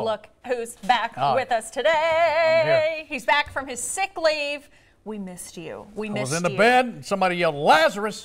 look who's back with us today. I'm here. He's back from his sick leave. We missed you. We missed you. I was in the bed, and somebody yelled, Lazarus.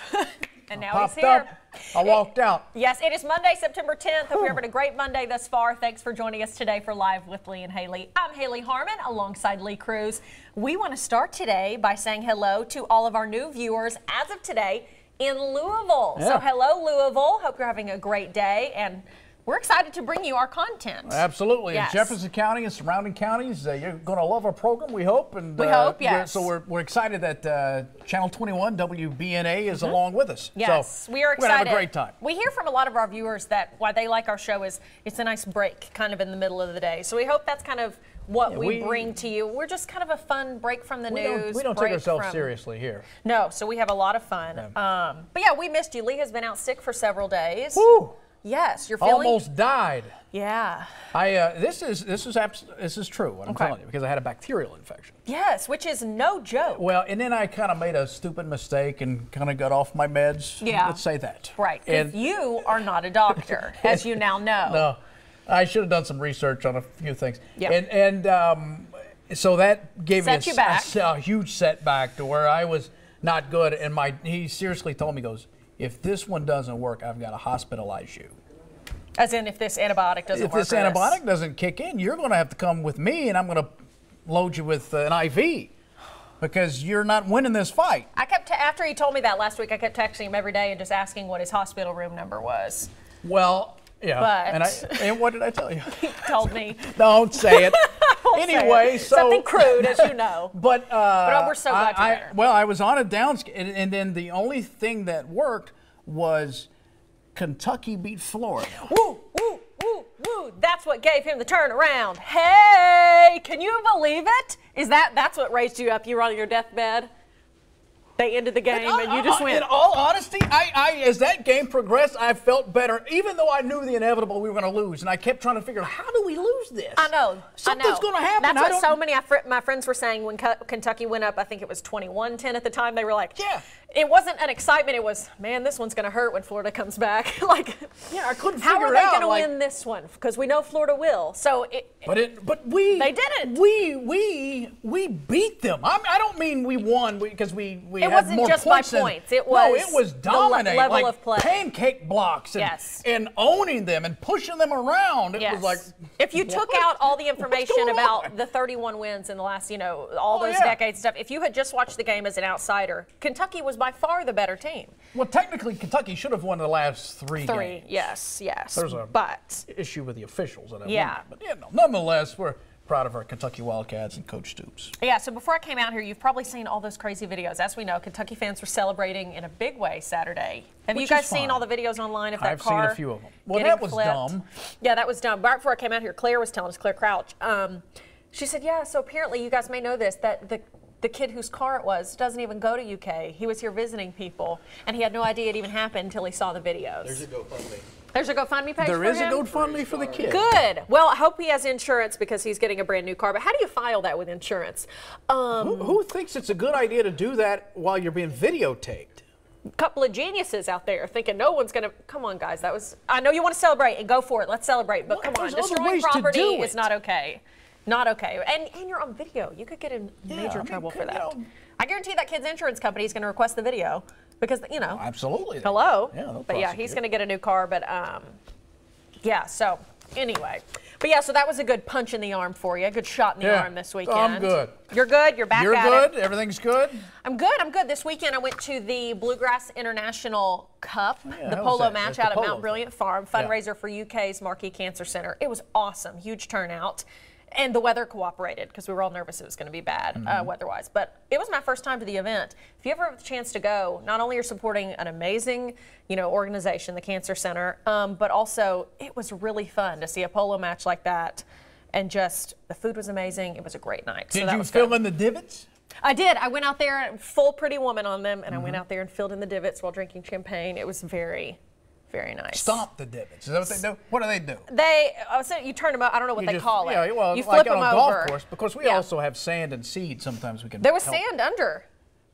And now popped he's here. Up, I walked out. Yes, it is Monday, September 10th. Hope you're having a great Monday thus far. Thanks for joining us today for Live with Lee and Hayley. I'm Hayley Harmon alongside Lee Cruz. We want to start today by saying hello to all of our new viewers as of today in Louisville. Yeah. So hello, Louisville. Hope you're having a great day, and we're excited to bring you our content. Absolutely. Yes. In Jefferson County and surrounding counties, you're going to love our program, we hope. And we hope, yes. So we're excited that Channel 21, WBNA, is along with us. Yes, so we are excited. We're going to have a great time. We hear from a lot of our viewers that why they like our show is it's a nice break kind of in the middle of the day. So we hope that's kind of what we bring to you. We're just kind of a fun break from the news. We don't take ourselves seriously here. No, so we have a lot of fun. Yeah. But yeah, we missed you. Lee has been out sick for several days. Woo! Yes, you're feeling almost died. Yeah. This is true. What I'm telling you, because I had a bacterial infection. Yes, which is no joke. Well, and then I kind of made a stupid mistake and kind of got off my meds. Yeah. Let's say that. Right. Because you are not a doctor, as you now know. No, I should have done some research on a few things. Yep. And so that gave me a huge setback to where I was not good. And he seriously told me, goes, if this one doesn't work, I've got to hospitalize you. As in, if this antibiotic doesn't work. If this antibiotic doesn't kick in, you're going to have to come with me, and I'm going to load you with an IV because you're not winning this fight. After he told me that last week, I kept texting him every day and just asking what his hospital room number was. Well, yeah. But and what did I tell you? He told me. Don't say it. Anyway, so something crude, as you know. But we're so glad you're better. Well, I was on a downscale, and then the only thing that worked was Kentucky beat Florida. Woo, woo, woo, woo. That's what gave him the turnaround. Hey, can you believe it? That's what raised you up? You were on your deathbed? They ended the game and you just went. In all honesty, as that game progressed, I felt better, even though I knew the inevitable we were going to lose. And I kept trying to figure out, how do we lose this? I know. Something's going to happen. That's what so many of my friends were saying when Kentucky went up. I think it was 21-10 at the time. They were like, yeah. It wasn't an excitement. It was, man, this one's going to hurt when Florida comes back. Yeah, I couldn't figure it out. How are they going to win this one? Because we know Florida will. So they didn't. We beat them. I don't mean we won because we it had wasn't more just points. By points. It was it was dominating, the level like of play. Pancake blocks and owning them and pushing them around. It was like, if you took out all the information about the 31 wins in the last, all those decades stuff, if you had just watched the game as an outsider, Kentucky was by far the better team. Well, technically, Kentucky should have won the last three games. Yes. There's a issue with the officials that but nonetheless, we're proud of our Kentucky Wildcats and Coach Stoops. Yeah, so before I came out here, you've probably seen all those crazy videos. As we know, Kentucky fans were celebrating in a big way Saturday. Have you guys seen all the videos online of that car? I've seen a few of them. Well, that was dumb. Yeah, that was dumb. Right before I came out here, Claire was telling us, Claire Crouch, she said, yeah, so apparently you guys may know this, that the kid whose car it was doesn't even go to UK. He was here visiting people, and he had no idea it even happened until he saw the videos. There's a GoFundMe. There's a GoFundMe page There for is him? a GoFundMe for the kid. Good. Well, I hope he has insurance because he's getting a brand new car. But how do you file that with insurance? Who thinks it's a good idea to do that while you're being videotaped? A couple of geniuses out there thinking no one's going to. Come on, guys. I know you want to celebrate and go for it. Let's celebrate. But come on, destroying property is not okay. Not okay. And you're on video. You could get in major trouble for that. I guarantee that kid's insurance company is going to request the video because, Absolutely. Hello. Yeah, but yeah, he's going to get a new car. But yeah, so anyway. But yeah, so that was a good punch in the arm for you. A good shot in the arm this weekend. I'm good. You're good? You're back at it? You're good? Everything's good? I'm good. This weekend I went to the Bluegrass International Cup, the polo match out at Mount Brilliant Farm, fundraiser for UK's Marquee Cancer Center. It was awesome. Huge turnout. And the weather cooperated because we were all nervous it was going to be bad weather-wise. But it was my first time to the event. If you ever have the chance to go, not only you're supporting an amazing, organization, the Cancer Center, but also it was really fun to see a polo match like that. And just the food was amazing. It was a great night. Did you fill in the divots? I did. I went out there, full Pretty Woman on them, and I went out there and filled in the divots while drinking champagne. It was very, very nice. Stomp the divots. Is that what they do? What do they do? You turn them up. I don't know what they call it. Yeah, well, you flip them on a over. golf course, because we also have sand and seed. Sometimes we can. There was sand under.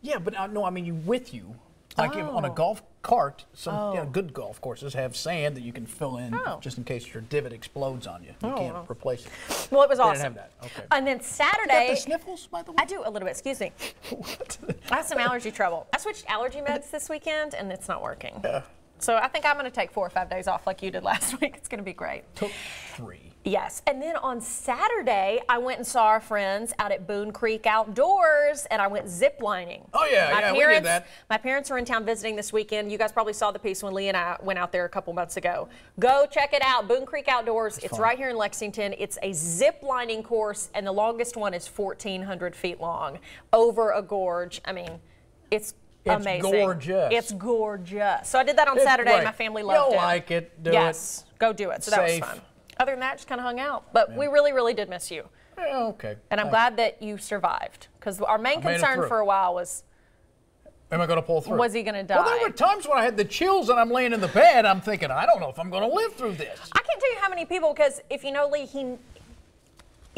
Yeah, but no, I mean with you. Like on a golf cart, some good golf courses have sand that you can fill in just in case your divot explodes on you. You can't replace it. Well, it was awesome. They didn't have that. Okay. And then Saturday. You got the sniffles, by the way? I do a little bit. Excuse me. What? I have some allergy trouble. I switched allergy meds this weekend, and it's not working. Yeah. So I think I'm going to take 4 or 5 days off like you did last week. It's going to be great. Took 3. Yes. And then on Saturday, I went and saw our friends out at Boone Creek Outdoors, and I went zip lining. Oh, yeah, we did that. My parents are in town visiting this weekend. You guys probably saw the piece when Lee and I went out there a couple months ago. Go check it out, Boone Creek Outdoors. It's right here in Lexington. It's a zip lining course, and the longest one is 1,400 feet long over a gorge. I mean, it's amazing. Gorgeous. It's gorgeous. So I did that on Saturday. Great. My family loved it. You'll like it. Do yes. Go do it. So that was fun. Other than that, just kind of hung out. But we really, really did miss you. Yeah, okay. And I'm glad that you survived. Because our main concern for a while was, am I going to pull through? Was he going to die? Well, there were times when I had the chills and I'm laying in the bed. I'm thinking, I don't know if I'm going to live through this. I can't tell you how many people, because if you know Lee,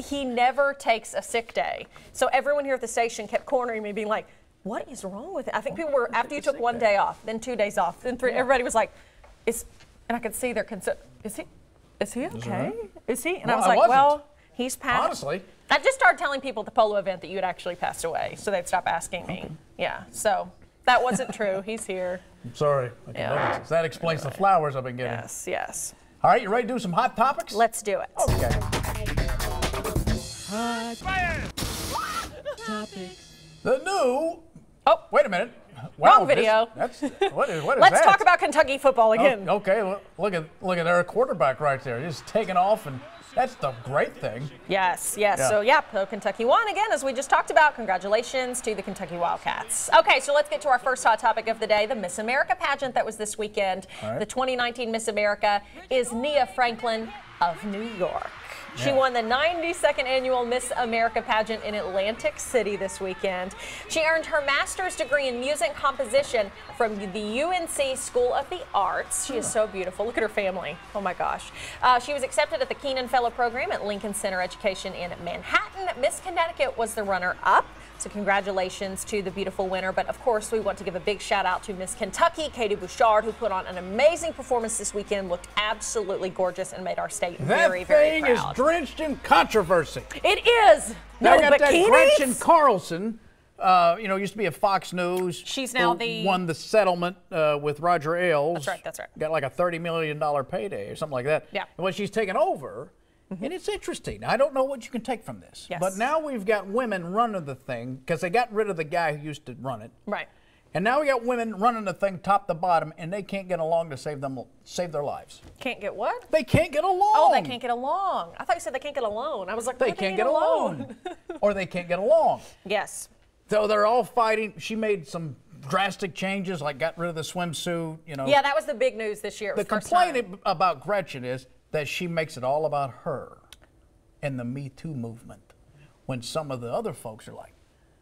he never takes a sick day. So everyone here at the station kept cornering me, being like, what is wrong with it? I think people were, after you took 1 day off, then 2 days off, then 3, everybody was like, and I could see their concern. Is he okay? Is he? And I was like, well, he's passed. Honestly. I just started telling people at the polo event that you had actually passed away, so they'd stop asking me. Okay. Yeah, so that wasn't true. He's here. I'm sorry. I can notice. That explains the flowers I've been getting. Yes, yes. All right, you ready to do some hot topics? Let's do it. Okay. Hot topics. The new. Oh, wait a minute. Wow, wrong video. What is Let's that? talk about Kentucky football again. Oh, okay, look at their quarterback right there, just taking off, and that's the great thing. Yes. So Kentucky won again, as we just talked about. Congratulations to the Kentucky Wildcats. Okay, so let's get to our first hot topic of the day: the Miss America pageant that was this weekend. Right. The 2019 Miss America is Nia Franklin of New York. She won the 92nd annual Miss America pageant in Atlantic City this weekend. She earned her master's degree in music composition from the UNC School of the Arts. She is so beautiful. Look at her family. Oh my gosh. She was accepted at the Keenan Fellow Program at Lincoln Center Education in Manhattan. Miss Connecticut was the runner-up. So congratulations to the beautiful winner. But of course, we want to give a big shout out to Miss Kentucky, Katie Bouchard, who put on an amazing performance this weekend, looked absolutely gorgeous, and made our state very, very proud. That thing is drenched in controversy. It is. No bikinis. That Gretchen Carlson, used to be at Fox News. She's now won the settlement with Roger Ailes. That's right. Got like a $30 million payday or something like that. Yeah. And when she's taken over, and it's interesting. I don't know what you can take from this. Yes. But now we've got women running the thing because they got rid of the guy who used to run it. Right. And now we got women running the thing top to bottom, and they can't get along to save their lives. Can't get what? They can't get along. Oh, they can't get along. I thought you said they can't get alone. I was like, they can't get along. Or they can't get along. Yes. So they're all fighting. She made some drastic changes, like got rid of the swimsuit. Yeah, that was the big news this year. The complaint about Gretchen is that she makes it all about her and the Me Too movement, when some of the other folks are like,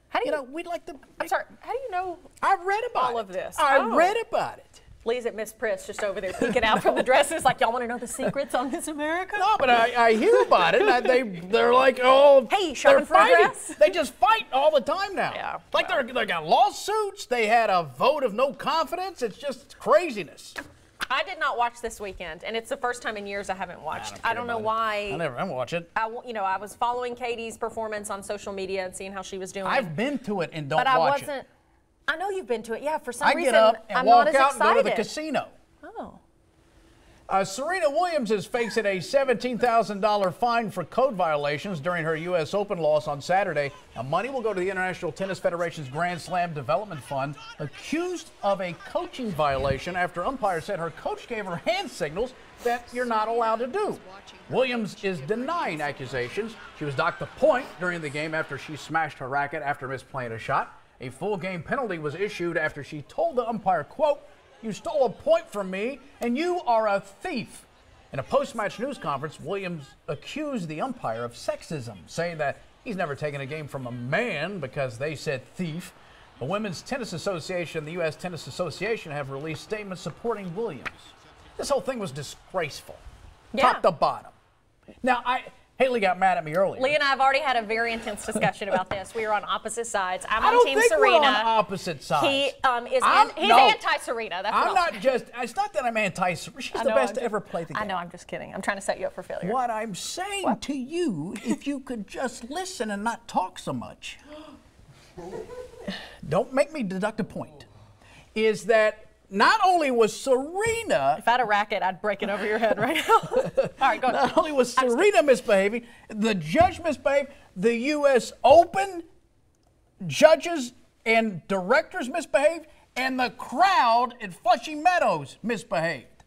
how do you know, we'd like to. I'm sorry, how do you know I read about all of this? I read about it. Lee's at Miss Priss just over there peeking out from the dresses like, y'all want to know the secrets on Miss America? No, but I hear about it. They're like, oh, hey, shopping for a dress? They just fight all the time now. Yeah. Like they got lawsuits. They had a vote of no confidence. It's just craziness. I did not watch this weekend, and it's the first time in years I haven't watched. I don't know why. I watch it. I was following Katie's performance on social media and seeing how she was doing. I've been to it and don't watch it. But I wasn't. I know you've been to it. Yeah, for some reason, I get up and I'm walk not as out and excited. go to the casino. Oh. Serena Williams is facing a $17,000 fine for code violations during her U.S. Open loss on Saturday. Now, money will go to the International Tennis Federation's Grand Slam Development Fund, accused of a coaching violation after umpires said her coach gave her hand signals that you're not allowed to do. Williams is denying accusations. She was docked a point during the game after she smashed her racket after misplaying a shot. A full game penalty was issued after she told the umpire, quote, "You stole a point from me, and you are a thief." In a post-match news conference, Williams accused the umpire of sexism, saying that he's never taken a game from a man because they said thief. The Women's Tennis Association and the U.S. Tennis Association have released statements supporting Williams. This whole thing was disgraceful, top to bottom. Now, Haley got mad at me earlier. Lee and I have already had a very intense discussion about this. We are on opposite sides. I'm I on don't Team think Serena. we're on opposite sides. He he's no. anti-Serena. That's what I'm not just. It's not that I'm anti-Serena. She's the best to ever play the game. I know. I'm just kidding. I'm trying to set you up for failure. What I'm saying to you, if you could just listen and not talk so much, don't make me deduct a point, is that not only was Serena... If I had a racket, I'd break it over your head right now. All right, go ahead. Not only was Serena misbehaving, the judge misbehaved, the U.S. Open judges and directors misbehaved, and the crowd at Flushing Meadows misbehaved.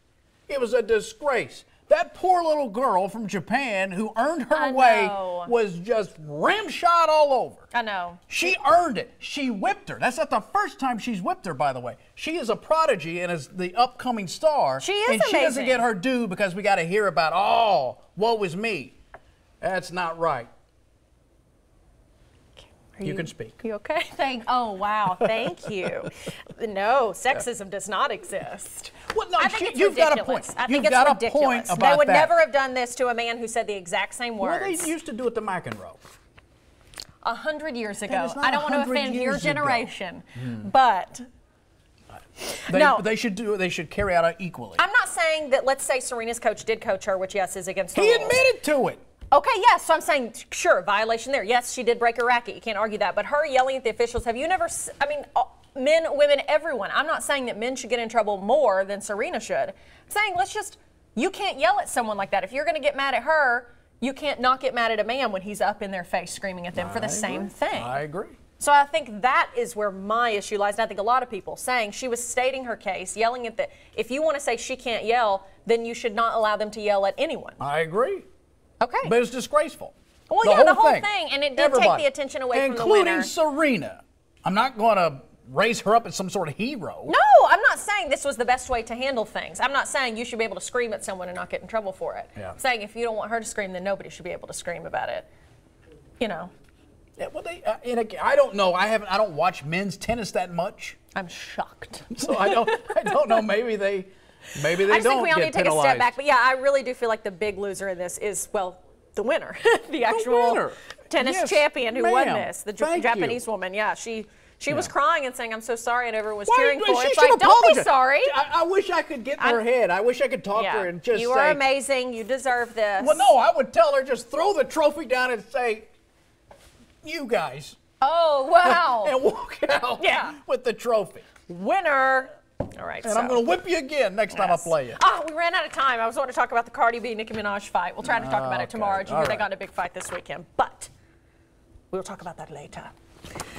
It was a disgrace. That poor little girl from Japan who earned her way was just rimshot all over. I know. She earned it. She whipped her. That's not the first time she's whipped her, by the way. She is a prodigy and is the upcoming star. She is and amazing. She doesn't get her due because we got to hear about, oh, woe is me. That's not right. You can speak. You okay? Oh, wow. Thank you. No, sexism does not exist. Well, no, I think it's you've ridiculous. got a point. I think You've it's got ridiculous. a point about they would that. never have done this to a man who said the exact same words. Well, they used to do it to McEnroe. 100 years ago. That is not I don't want to 100 offend your years ago. generation, but They should carry out equally. I'm not saying that. Let's say Serena's coach did coach her, which yes is against the He rules. admitted to it. Okay, yes. So I'm saying, sure, violation there. Yes, she did break her racket. You can't argue that. But her yelling at the officials, have you never, I mean, men, women, everyone. I'm not saying that men should get in trouble more than Serena should. I'm saying you can't yell at someone like that. If you're going to get mad at her, you can't not get mad at a man when he's up in their face screaming at them for the same thing. I agree. So I think that is where my issue lies. And I think a lot of people saying she was stating her case, yelling at if you want to say she can't yell, then you should not allow them to yell at anyone. I agree. Okay. But it's disgraceful. Well, the whole thing. And it did take the attention away from the winner. Including Serena. I'm not going to raise her up as some sort of hero. No, I'm not saying this was the best way to handle things. I'm not saying you should be able to scream at someone and not get in trouble for it. Yeah. I'm saying if you don't want her to scream, then nobody should be able to scream about it. You know. Yeah, well, I don't know. I don't watch men's tennis that much. I'm shocked. So I don't know. Maybe they I just don't think we all need to take penalized. a step back. But yeah, I really do feel like the big loser in this is, well, the winner, the actual tennis champion who won this, the Japanese woman. Yeah, she was crying and saying, "I'm so sorry," and everyone was cheering for her. It's like, don't be sorry. I wish I could get in her head. I wish I could talk to her and just say, "You are amazing. You deserve this." Well, no, I would tell her just throw the trophy down and say, "You guys." Oh, wow. And walk out with the trophy. Winner. All right. And I'm going to whip you again next time I play you. Oh, we ran out of time. I was wanting to talk about the Cardi B Nicki Minaj fight. We'll try to talk about it tomorrow. Did you hear they got in a big fight this weekend? But we'll talk about that later.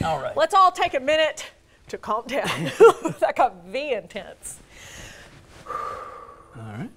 All right. Let's all take a minute to calm down. That got V intense. All right.